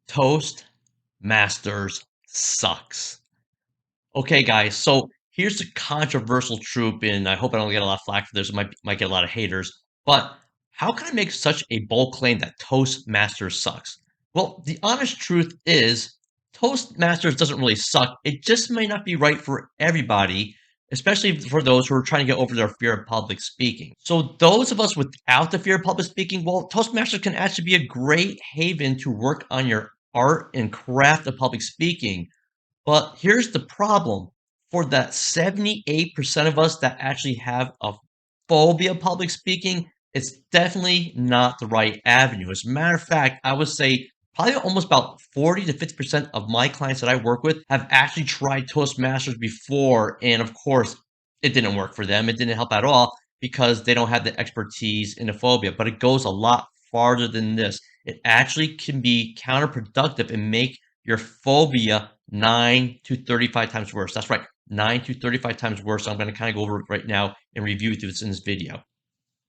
Toastmasters sucks. Okay, guys, so here's the controversial truth, and I hope I don't get a lot of flack for this. Might get a lot of haters. But how can I make such a bold claim that Toastmasters sucks? Well, the honest truth is Toastmasters doesn't really suck. It just may not be right for everybody, especially for those who are trying to get over their fear of public speaking. So those of us without the fear of public speaking, well, Toastmasters can actually be a great haven to work on your art and craft of public speaking. But here's the problem. For that 78% of us that actually have a phobia of public speaking, it's definitely not the right avenue. As a matter of fact, I would say probably almost about 40 to 50% of my clients that I work with have actually tried Toastmasters before. And of course, it didn't work for them. It didn't help at all because they don't have the expertise in the phobia. But it goes a lot farther than this. It actually can be counterproductive and make your phobia 9 to 35 times worse. That's right, 9 to 35 times worse. So I'm going to kind of go over it right now and review this in this video.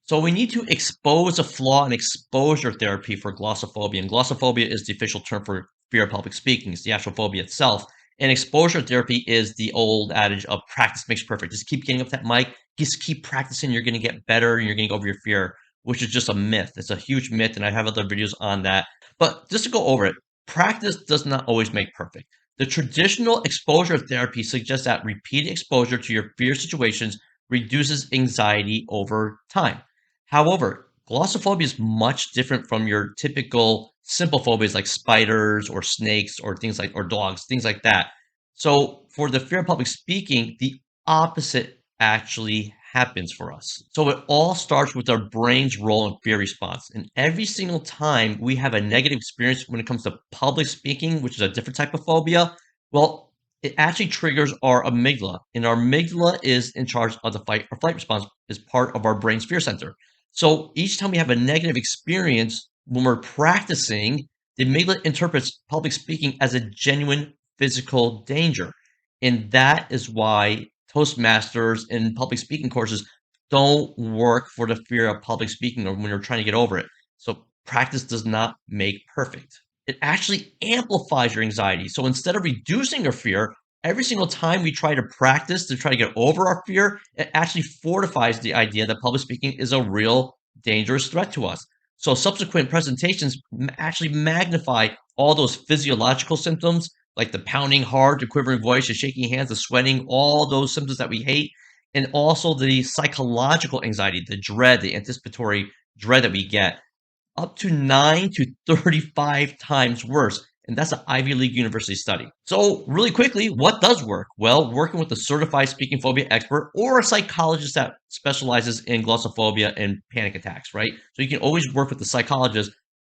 So we need to expose a flaw in exposure therapy for glossophobia. And glossophobia is the official term for fear of public speaking. It's the actual phobia itself. And exposure therapy is the old adage of practice makes perfect. Just keep getting up that mic. Just keep practicing. You're going to get better and you're going to get over your fear, which is just a myth. It's a huge myth. And I have other videos on that. But just to go over it, practice does not always make perfect. The traditional exposure therapy suggests that repeated exposure to your fear situations reduces anxiety over time. However, glossophobia is much different from your typical simple phobias like spiders or snakes or things like or dogs, things like that. So for the fear of public speaking, the opposite actually happens for us. So it all starts with our brain's role in fear response. And every single time we have a negative experience when it comes to public speaking, which is a different type of phobia, well, it actually triggers our amygdala. And our amygdala is in charge of the fight or flight response, is part of our brain's fear center. So each time we have a negative experience when we're practicing, the amygdala interprets public speaking as a genuine physical danger. And that is why Toastmasters and public speaking courses don't work for the fear of public speaking or when you're trying to get over it. So practice does not make perfect. It actually amplifies your anxiety. So instead of reducing your fear, every single time we try to practice to try to get over our fear, it actually fortifies the idea that public speaking is a real dangerous threat to us. So subsequent presentations actually magnify all those physiological symptoms like the pounding heart, the quivering voice, the shaking hands, the sweating, all those symptoms that we hate, and also the psychological anxiety, the dread, the anticipatory dread that we get, up to 9 to 35 times worse. And that's an Ivy League university study. So really quickly, what does work? Well, working with a certified speaking phobia expert or a psychologist that specializes in glossophobia and panic attacks, right? So you can always work with the psychologist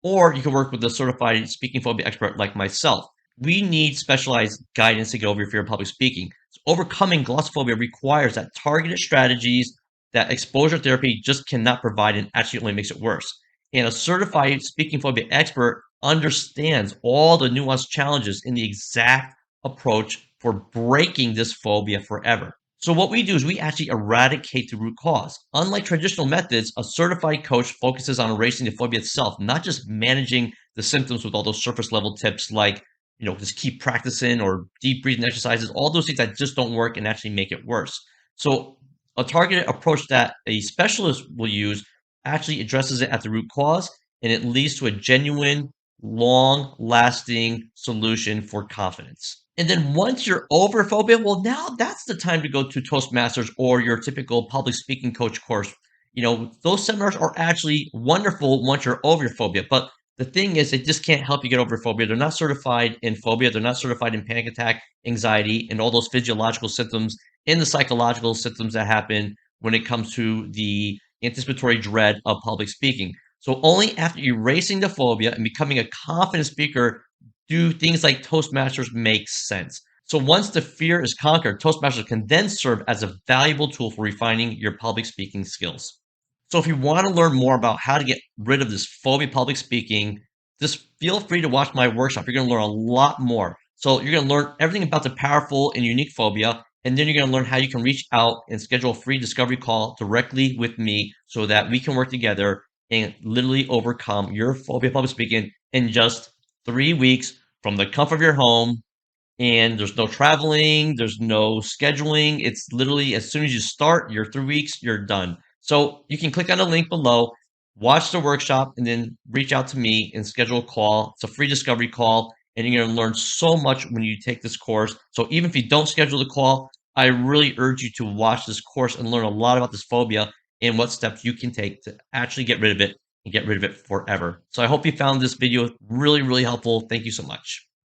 or you can work with a certified speaking phobia expert like myself. We need specialized guidance to get over your fear of public speaking. So overcoming glossophobia requires that targeted strategies that exposure therapy just cannot provide and actually only makes it worse. And a certified speaking phobia expert understands all the nuanced challenges in the exact approach for breaking this phobia forever. So what we do is we actually eradicate the root cause. Unlike traditional methods, a certified coach focuses on erasing the phobia itself, not just managing the symptoms with all those surface level tips like, just keep practicing or deep breathing exercises, all those things that just don't work and actually make it worse. So a targeted approach that a specialist will use actually addresses it at the root cause, and it leads to a genuine, long-lasting solution for confidence. And then once you're over phobia, well, now that's the time to go to Toastmasters or your typical public speaking coach course. Those seminars are actually wonderful once you're over your phobia, but the thing is, they just can't help you get over phobia. They're not certified in phobia. They're not certified in panic attack, anxiety, and all those physiological symptoms and the psychological symptoms that happen when it comes to the anticipatory dread of public speaking. So only after erasing the phobia and becoming a confident speaker do things like Toastmasters make sense. So once the fear is conquered, Toastmasters can then serve as a valuable tool for refining your public speaking skills. So if you want to learn more about how to get rid of this phobia public speaking, just feel free to watch my workshop. You're going to learn a lot more. So you're going to learn everything about the powerful and unique phobia, and then you're going to learn how you can reach out and schedule a free discovery call directly with me so that we can work together and literally overcome your phobia public speaking in just 3 weeks from the comfort of your home, and there's no traveling, there's no scheduling. It's literally as soon as you start your 3 weeks, you're done. So you can click on the link below, watch the workshop, and then reach out to me and schedule a call. It's a free discovery call, and you're going to learn so much when you take this course. So even if you don't schedule the call, I really urge you to watch this course and learn a lot about this phobia and what steps you can take to actually get rid of it and get rid of it forever. So I hope you found this video really, really helpful. Thank you so much.